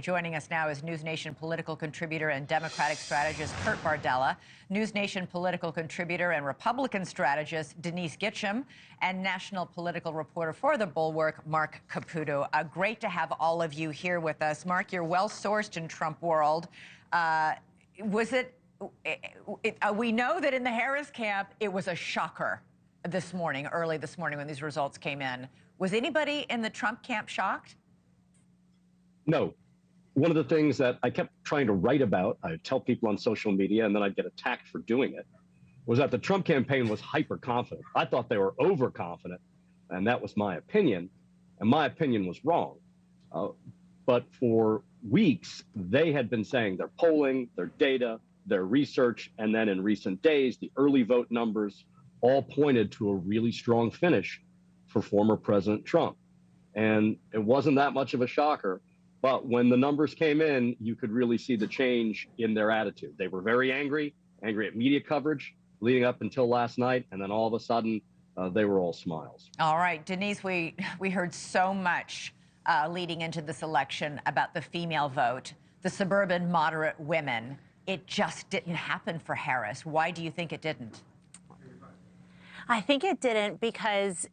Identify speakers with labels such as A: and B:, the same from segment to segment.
A: Joining us now is NewsNation political contributor and Democratic strategist Kurt Bardella, NewsNation political contributor and Republican strategist Denise Gitcham, and national political reporter for The Bulwark, Mark Caputo. Great to have all of you here with us. Mark, you're well-sourced in Trump world. We know that in the Harris camp, it was a shocker this morning, early this morning when these results came in. Was anybody in the Trump camp shocked?
B: No. One of the things that I kept trying to write about, I'd tell people on social media, and then I'd get attacked for doing it, was that the Trump campaign was hyper-confident. I thought they were overconfident, and that was my opinion, and my opinion was wrong. But for weeks, they had been saying their polling, their data, their research, and then in recent days, the early vote numbers all pointed to a really strong finish for former President Trump. And it wasn't that much of a shocker. But when the numbers came in, you could really see the change in their attitude. They were very angry at media coverage leading up until last night. And then all of a sudden, they were all smiles.
A: All right, Denise, we heard so much leading into this election about the female vote, the suburban moderate women. It just didn't happen for Harris. Why do you think it didn't?
C: I think it didn't because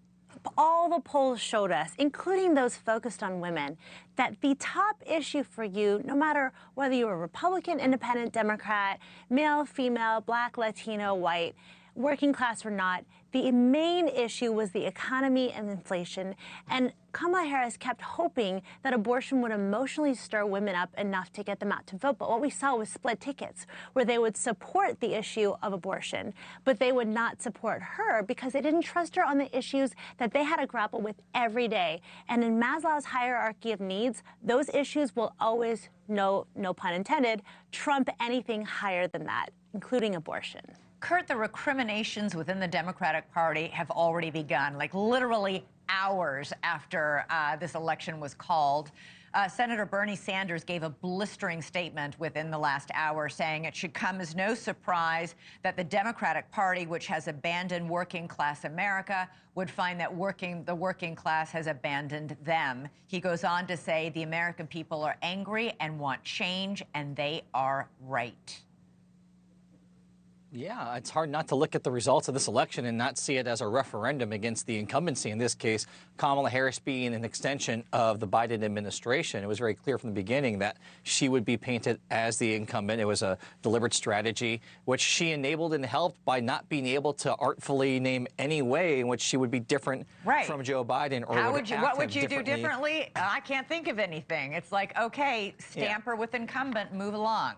C: all the polls showed us, including those focused on women, that the top issue for you, no matter whether you were Republican, Independent, Democrat, male, female, Black, Latino, white, working class or not, the main issue was the economy and inflation. And Kamala Harris kept hoping that abortion would emotionally stir women up enough to get them out to vote. But what we saw was split tickets, where they would support the issue of abortion, but they would not support her because they didn't trust her on the issues that they had to grapple with every day. And in Maslow's hierarchy of needs, those issues will always, no pun intended, trump anything higher than that, including abortion.
A: Kurt, the recriminations within the Democratic Party have already begun, like literally hours after this election was called. Senator Bernie Sanders gave a blistering statement within the last hour saying it should come as no surprise that the Democratic Party, which has abandoned working-class America, would find that the working class has abandoned them. He goes on to say the American people are angry and want change, and they are right.
D: Yeah, it's hard not to look at the results of this election and not see it as a referendum against the incumbency. In this case, Kamala Harris being an extension of the Biden administration. It was very clear from the beginning that she would be painted as the incumbent. It was a deliberate strategy, which she enabled and helped by not being able to artfully name any way in which she would be different from Joe Biden. Or
A: what would you do differently? I can't think of anything. It's like, okay, stamp her with incumbent, move along.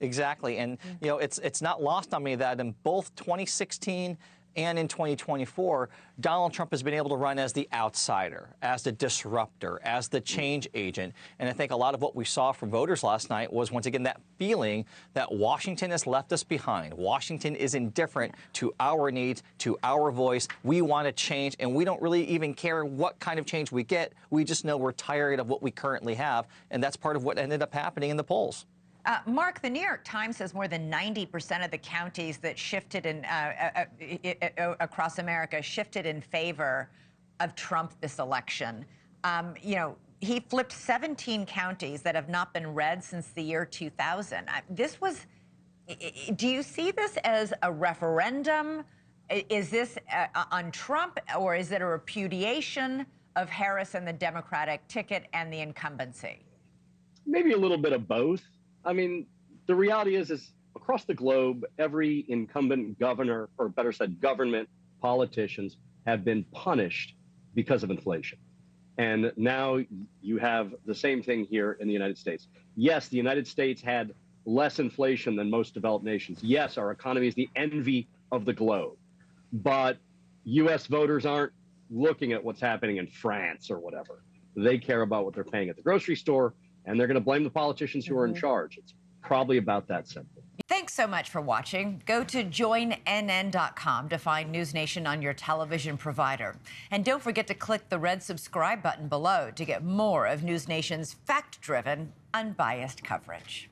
D: Exactly. And, you know, it's not lost on me that in both 2016 and in 2024, Donald Trump has been able to run as the outsider, as the disruptor, as the change agent. And I think a lot of what we saw from voters last night was, once again, that feeling that Washington has left us behind. Washington is indifferent to our needs, to our voice. We want to change, and we don't really even care what kind of change we get. We just know we're tired of what we currently have. And that's part of what ended up happening in the polls.
A: Mark, the New York Times says more than 90% of the counties that shifted in, across America shifted in favor of Trump this election. You know, he flipped 17 counties that have not been red since the year 2000. Do you see this as a referendum? Is this on Trump, or is it a repudiation of Harris and the Democratic ticket and the incumbency?
B: Maybe a little bit of both. I mean, the reality is across the globe, every incumbent governor, or better said, government politicians have been punished because of inflation. And now you have the same thing here in the United States. Yes, the United States had less inflation than most developed nations. Yes, our economy is the envy of the globe. But U.S. voters aren't looking at what's happening in France or whatever. They care about what they're paying at the grocery store, and they're going to blame the politicians who are in charge. It's probably about that simple.
A: Thanks so much for watching. Go to joinnn.com to find NewsNation on your television provider. And don't forget to click the red subscribe button below to get more of NewsNation's fact-driven, unbiased coverage.